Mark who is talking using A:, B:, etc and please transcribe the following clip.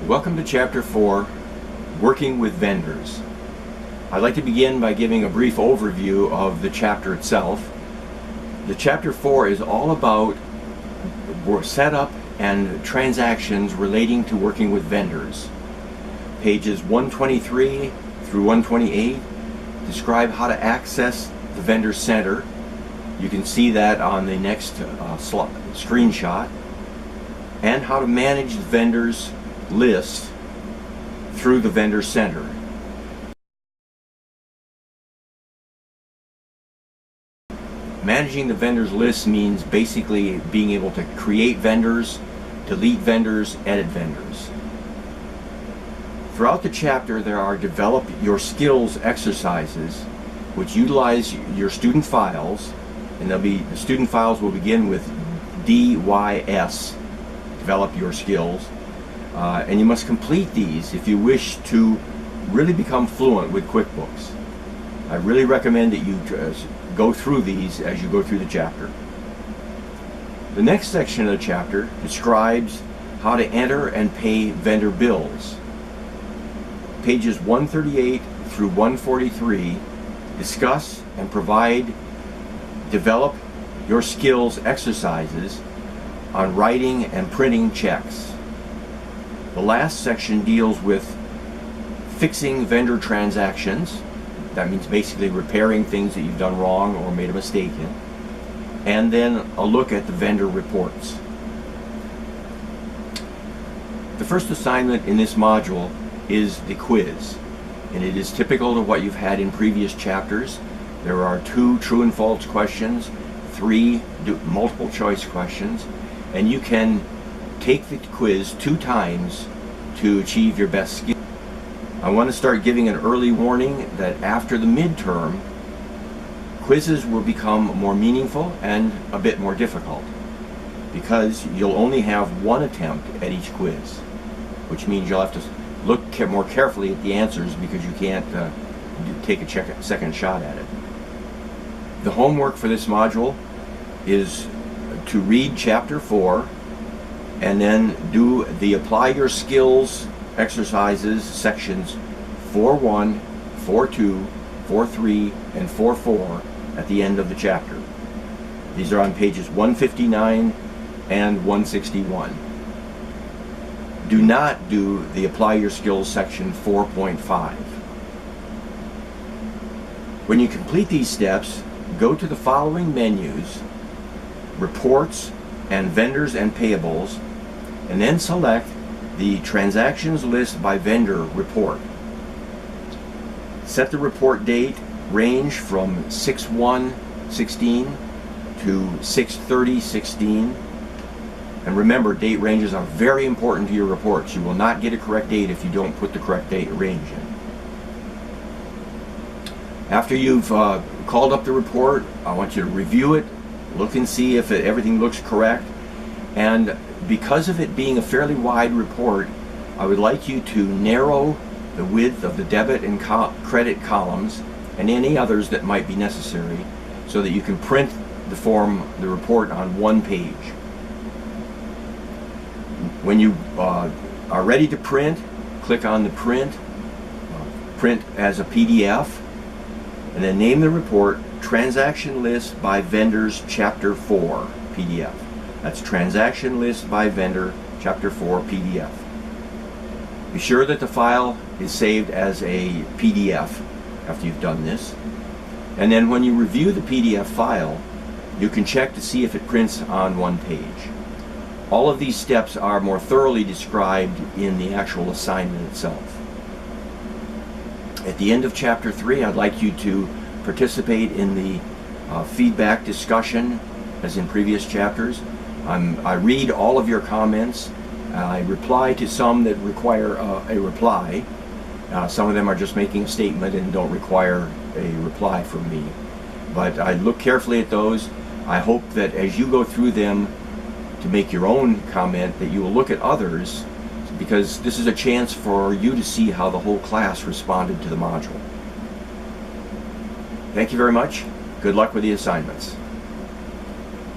A: Welcome to Chapter 4, Working with Vendors. I'd like to begin by giving a brief overview of the chapter itself. The Chapter 4 is all about setup and transactions relating to working with vendors. Pages 123 through 128 describe how to access the Vendor Center. You can see that on the next screenshot. And how to manage the vendors list through the Vendor Center. Managing the vendors list means basically being able to create vendors, delete vendors, edit vendors. Throughout the chapter there are develop your skills exercises which utilize your student files, and the student files will begin with DYS, develop your skills. And you must complete these if you wish to really become fluent with QuickBooks. I really recommend that you go through these as you go through the chapter. The next section of the chapter describes how to enter and pay vendor bills. Pages 138 through 143 discuss and develop your skills exercises on writing and printing checks. The last section deals with fixing vendor transactions. That means basically repairing things that you've done wrong or made a mistake in. And then a look at the vendor reports. The first assignment in this module is the quiz. And it is typical of what you've had in previous chapters. There are 2 true and false questions, 3 multiple choice questions, and you can take the quiz 2 times to achieve your best skill. I want to start giving an early warning that after the midterm, quizzes will become more meaningful and a bit more difficult because you'll only have 1 attempt at each quiz, which means you'll have to look more carefully at the answers because you can't take a second shot at it. The homework for this module is to read Chapter 4 and then do the Apply Your Skills exercises, sections 4.1, 4.2, 4.3, and 4.4 at the end of the chapter. These are on pages 159 and 161. Do not do the Apply Your Skills section 4.5. When you complete these steps, go to the following menus: Reports and Vendors and Payables, and then select the Transactions List by Vendor report. Set the report date range from 6/1/16 to 6/30/16. And remember, date ranges are very important to your reports. You will not get a correct date if you don't put the correct date range in. After you've called up the report, I want you to review it, look and see if everything looks correct. And because of it being a fairly wide report, I would like you to narrow the width of the debit and credit columns and any others that might be necessary so that you can print the report on 1 page. When you are ready to print, click on the print as a PDF, and then name the report Transaction List by Vendors Chapter 4 PDF. That's Transaction List by Vendor Chapter 4 PDF. Be sure that the file is saved as a PDF after you've done this. And then when you review the PDF file, you can check to see if it prints on 1 page. All of these steps are more thoroughly described in the actual assignment itself. At the end of Chapter 3, I'd like you to participate in the feedback discussion as in previous chapters. I read all of your comments. I reply to some that require a reply. Some of them are just making a statement and don't require a reply from me. But I look carefully at those. I hope that as you go through them to make your own comment, that you will look at others, because this is a chance for you to see how the whole class responded to the module. Thank you very much. Good luck with the assignments.